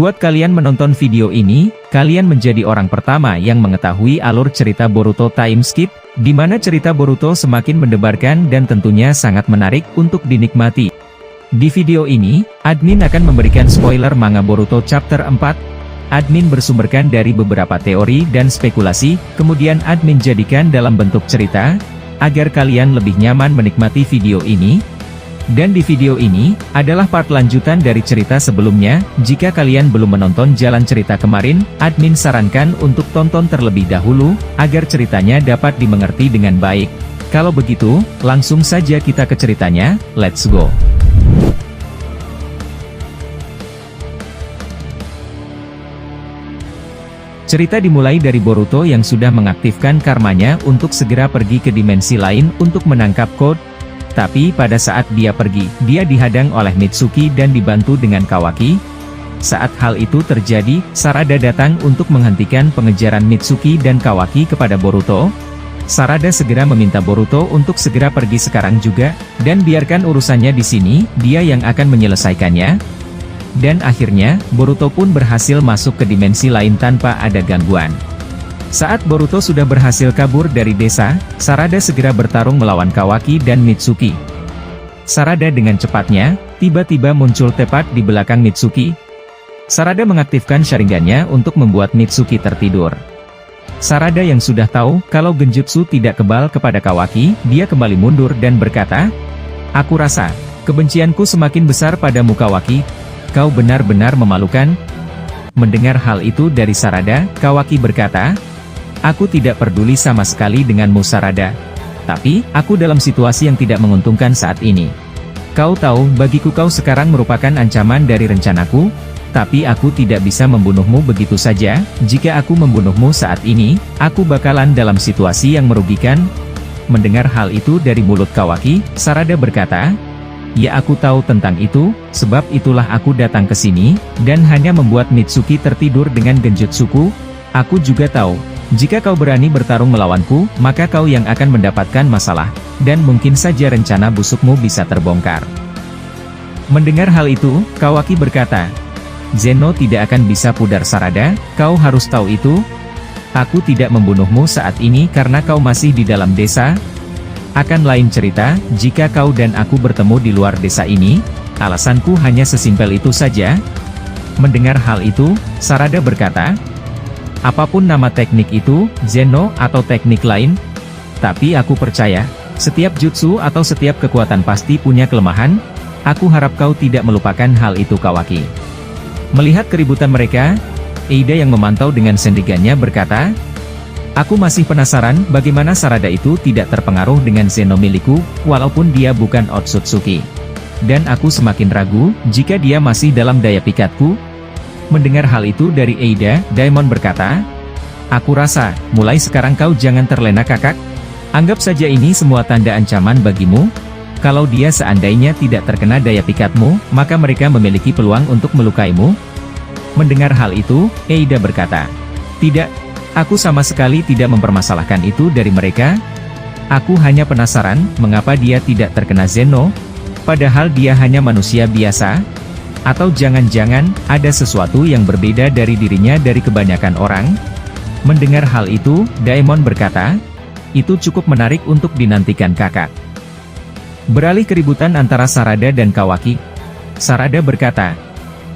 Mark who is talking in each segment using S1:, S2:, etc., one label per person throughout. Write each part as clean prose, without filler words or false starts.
S1: Buat kalian menonton video ini, kalian menjadi orang pertama yang mengetahui alur cerita Boruto Time Skip, di mana cerita Boruto semakin mendebarkan dan tentunya sangat menarik untuk dinikmati. Di video ini, admin akan memberikan spoiler manga Boruto Chapter 4. Admin bersumberkan dari beberapa teori dan spekulasi, kemudian admin jadikan dalam bentuk cerita, agar kalian lebih nyaman menikmati video ini. Dan di video ini, adalah part lanjutan dari cerita sebelumnya. Jika kalian belum menonton jalan cerita kemarin, admin sarankan untuk tonton terlebih dahulu, agar ceritanya dapat dimengerti dengan baik. Kalau begitu, langsung saja kita ke ceritanya, let's go! Cerita dimulai dari Boruto yang sudah mengaktifkan karmanya untuk segera pergi ke dimensi lain untuk menangkap Code. Tapi pada saat dia pergi, dia dihadang oleh Mitsuki dan dibantu dengan Kawaki. Saat hal itu terjadi, Sarada datang untuk menghentikan pengejaran Mitsuki dan Kawaki kepada Boruto. Sarada segera meminta Boruto untuk segera pergi sekarang juga, dan biarkan urusannya di sini, dia yang akan menyelesaikannya. Dan akhirnya, Boruto pun berhasil masuk ke dimensi lain tanpa ada gangguan. Saat Boruto sudah berhasil kabur dari desa, Sarada segera bertarung melawan Kawaki dan Mitsuki. Sarada dengan cepatnya, tiba-tiba muncul tepat di belakang Mitsuki. Sarada mengaktifkan Sharingannya untuk membuat Mitsuki tertidur. Sarada yang sudah tahu kalau genjutsu tidak kebal kepada Kawaki, dia kembali mundur dan berkata, "Aku rasa, kebencianku semakin besar padamu Kawaki. Kau benar-benar memalukan." Mendengar hal itu dari Sarada, Kawaki berkata, "Aku tidak peduli sama sekali denganmu Sarada. Tapi, aku dalam situasi yang tidak menguntungkan saat ini. Kau tahu, bagiku kau sekarang merupakan ancaman dari rencanaku, tapi aku tidak bisa membunuhmu begitu saja. Jika aku membunuhmu saat ini, aku bakalan dalam situasi yang merugikan." Mendengar hal itu dari mulut Kawaki, Sarada berkata, "Ya aku tahu tentang itu, sebab itulah aku datang ke sini, dan hanya membuat Mitsuki tertidur dengan genjutsuku. Aku juga tahu, jika kau berani bertarung melawanku, maka kau yang akan mendapatkan masalah, dan mungkin saja rencana busukmu bisa terbongkar." Mendengar hal itu, Kawaki berkata, "Zeno tidak akan bisa pudar Sarada, kau harus tahu itu. Aku tidak membunuhmu saat ini karena kau masih di dalam desa. Akan lain cerita, jika kau dan aku bertemu di luar desa ini, alasanku hanya sesimpel itu saja." Mendengar hal itu, Sarada berkata, "Apapun nama teknik itu, Zeno atau teknik lain, tapi aku percaya, setiap jutsu atau setiap kekuatan pasti punya kelemahan. Aku harap kau tidak melupakan hal itu Kawaki." Melihat keributan mereka, Eida yang memantau dengan sendigannya berkata, "Aku masih penasaran bagaimana Sarada itu tidak terpengaruh dengan Zeno milikku, walaupun dia bukan Otsutsuki. Dan aku semakin ragu, jika dia masih dalam daya pikatku." Mendengar hal itu dari Eida, Daemon berkata, "Aku rasa, mulai sekarang kau jangan terlena kakak. Anggap saja ini semua tanda ancaman bagimu. Kalau dia seandainya tidak terkena daya pikatmu, maka mereka memiliki peluang untuk melukaimu." Mendengar hal itu, Eida berkata, "Tidak, aku sama sekali tidak mempermasalahkan itu dari mereka. Aku hanya penasaran, mengapa dia tidak terkena Zeno, padahal dia hanya manusia biasa? Atau jangan-jangan, ada sesuatu yang berbeda dari dirinya dari kebanyakan orang?" Mendengar hal itu, Daemon berkata, "Itu cukup menarik untuk dinantikan kakak." Beralih keributan antara Sarada dan Kawaki. Sarada berkata,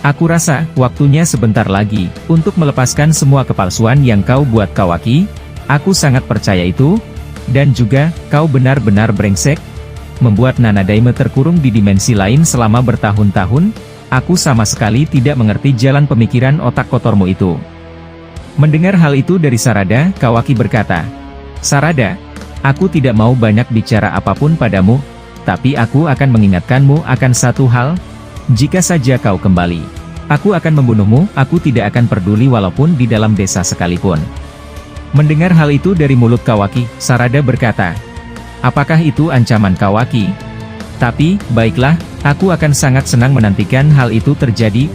S1: "Aku rasa, waktunya sebentar lagi, untuk melepaskan semua kepalsuan yang kau buat Kawaki. Aku sangat percaya itu. Dan juga, kau benar-benar brengsek. Membuat Nanadaime terkurung di dimensi lain selama bertahun-tahun. Aku sama sekali tidak mengerti jalan pemikiran otak kotormu itu." Mendengar hal itu dari Sarada, Kawaki berkata, "Sarada, aku tidak mau banyak bicara apapun padamu, tapi aku akan mengingatkanmu akan satu hal. Jika saja kau kembali, aku akan membunuhmu. Aku tidak akan peduli walaupun di dalam desa sekalipun." Mendengar hal itu dari mulut Kawaki, Sarada berkata, "Apakah itu ancaman Kawaki? Tapi, baiklah, aku akan sangat senang menantikan hal itu terjadi."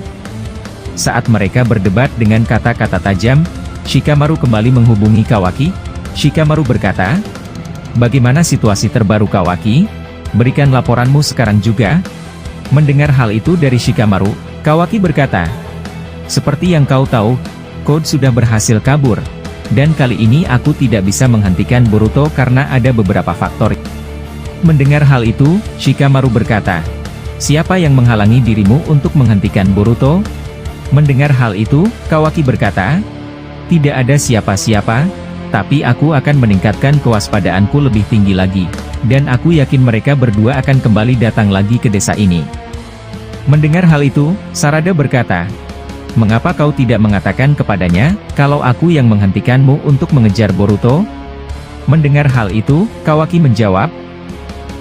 S1: Saat mereka berdebat dengan kata-kata tajam, Shikamaru kembali menghubungi Kawaki. Shikamaru berkata, "Bagaimana situasi terbaru Kawaki? Berikan laporanmu sekarang juga." Mendengar hal itu dari Shikamaru, Kawaki berkata, Seperti yang kau tahu, Code sudah berhasil kabur. Dan kali ini aku tidak bisa menghentikan Boruto karena ada beberapa faktor. Mendengar hal itu, Shikamaru berkata, "Siapa yang menghalangi dirimu untuk menghentikan Boruto?" Mendengar hal itu, Kawaki berkata, "Tidak ada siapa-siapa, tapi aku akan meningkatkan kewaspadaanku lebih tinggi lagi. Dan aku yakin mereka berdua akan kembali datang lagi ke desa ini." Mendengar hal itu, Sarada berkata, "Mengapa kau tidak mengatakan kepadanya, kalau aku yang menghentikanmu untuk mengejar Boruto?" Mendengar hal itu, Kawaki menjawab,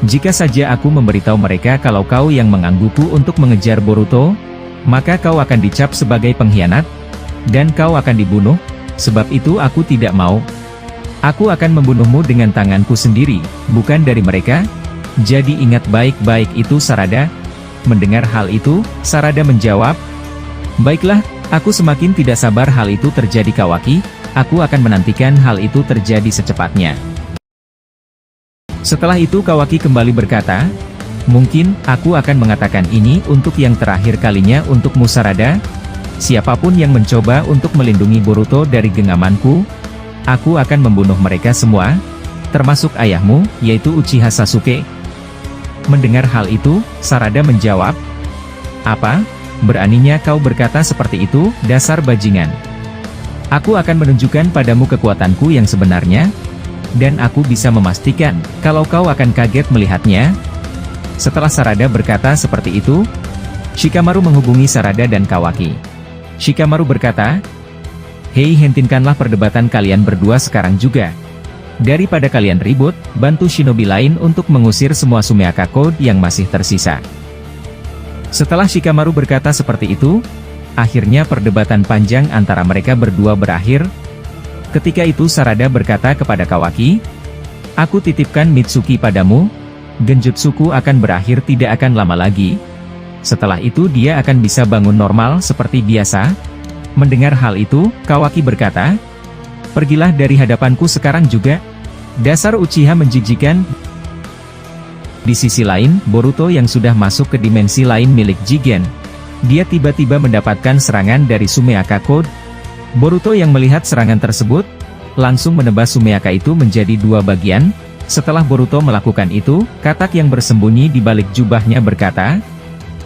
S1: "Jika saja aku memberitahu mereka kalau kau yang menggangguku untuk mengejar Boruto, maka kau akan dicap sebagai pengkhianat, dan kau akan dibunuh, sebab itu aku tidak mau. Aku akan membunuhmu dengan tanganku sendiri, bukan dari mereka. Jadi ingat baik-baik itu Sarada." Mendengar hal itu, Sarada menjawab, "Baiklah, aku semakin tidak sabar hal itu terjadi Kawaki, aku akan menantikan hal itu terjadi secepatnya." Setelah itu Kawaki kembali berkata, "Mungkin, aku akan mengatakan ini untuk yang terakhir kalinya untukmu Sarada. Siapapun yang mencoba untuk melindungi Boruto dari genggamanku, aku akan membunuh mereka semua, termasuk ayahmu, yaitu Uchiha Sasuke." Mendengar hal itu, Sarada menjawab, "Apa? Beraninya kau berkata seperti itu, dasar bajingan. Aku akan menunjukkan padamu kekuatanku yang sebenarnya, dan aku bisa memastikan, kalau kau akan kaget melihatnya." Setelah Sarada berkata seperti itu, Shikamaru menghubungi Sarada dan Kawaki. Shikamaru berkata, "Hei, hentikanlah perdebatan kalian berdua sekarang juga. Daripada kalian ribut, bantu shinobi lain untuk mengusir semua Sumeaka Code yang masih tersisa." Setelah Shikamaru berkata seperti itu, akhirnya perdebatan panjang antara mereka berdua berakhir. Ketika itu Sarada berkata kepada Kawaki, "Aku titipkan Mitsuki padamu, genjutsuku akan berakhir tidak akan lama lagi. Setelah itu dia akan bisa bangun normal seperti biasa." Mendengar hal itu, Kawaki berkata, "Pergilah dari hadapanku sekarang juga. Dasar Uchiha menjijikan." Di sisi lain, Boruto yang sudah masuk ke dimensi lain milik Jigen. Dia tiba-tiba mendapatkan serangan dari Sumeaka Code. Boruto yang melihat serangan tersebut, langsung menebas Sumeaka itu menjadi dua bagian. Setelah Boruto melakukan itu, katak yang bersembunyi di balik jubahnya berkata,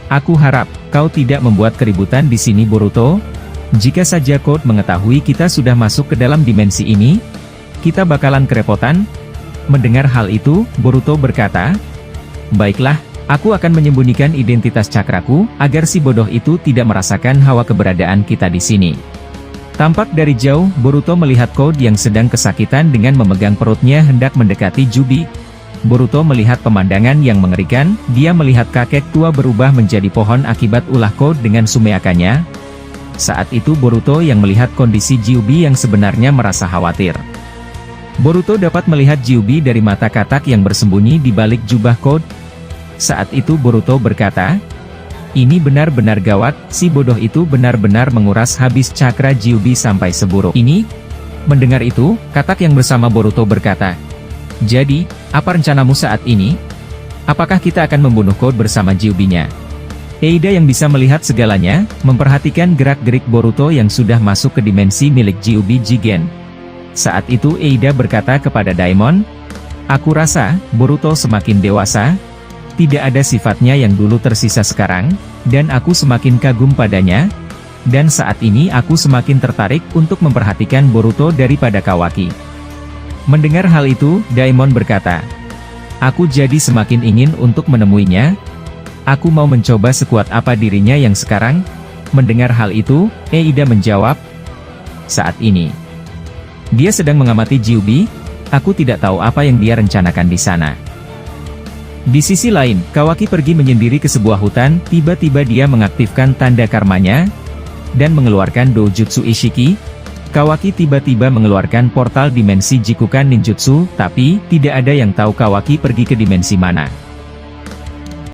S1: "Aku harap, kau tidak membuat keributan di sini Boruto. Jika saja Code mengetahui kita sudah masuk ke dalam dimensi ini, kita bakalan kerepotan." Mendengar hal itu, Boruto berkata, "Baiklah, aku akan menyembunyikan identitas cakraku, agar si bodoh itu tidak merasakan hawa keberadaan kita di sini." Tampak dari jauh, Boruto melihat Code yang sedang kesakitan dengan memegang perutnya hendak mendekati Jubi. Boruto melihat pemandangan yang mengerikan, dia melihat kakek tua berubah menjadi pohon akibat ulah Code dengan Sumeakanya. Saat itu Boruto yang melihat kondisi Jubi yang sebenarnya merasa khawatir. Boruto dapat melihat Jubi dari mata katak yang bersembunyi di balik jubah Code. Saat itu Boruto berkata, "Ini benar-benar gawat, si bodoh itu benar-benar menguras habis cakra Jubi sampai seburuk ini." Mendengar itu, katak yang bersama Boruto berkata, "Jadi, apa rencanamu saat ini? Apakah kita akan membunuh Code bersama Jubinya?" Eida yang bisa melihat segalanya, memperhatikan gerak-gerik Boruto yang sudah masuk ke dimensi milik Jubi Jigen. Saat itu Eida berkata kepada Daimon, "Aku rasa, Boruto semakin dewasa. Tidak ada sifatnya yang dulu tersisa sekarang, dan aku semakin kagum padanya. Dan saat ini aku semakin tertarik untuk memperhatikan Boruto daripada Kawaki." Mendengar hal itu, Daimon berkata, "Aku jadi semakin ingin untuk menemuinya. Aku mau mencoba sekuat apa dirinya yang sekarang." Mendengar hal itu, Eida menjawab, "Saat ini dia sedang mengamati Jubi. Aku tidak tahu apa yang dia rencanakan di sana." Di sisi lain, Kawaki pergi menyendiri ke sebuah hutan. Tiba-tiba dia mengaktifkan tanda karmanya dan mengeluarkan Dojutsu Ishiki. Kawaki tiba-tiba mengeluarkan portal dimensi Jikukan Ninjutsu, tapi tidak ada yang tahu Kawaki pergi ke dimensi mana.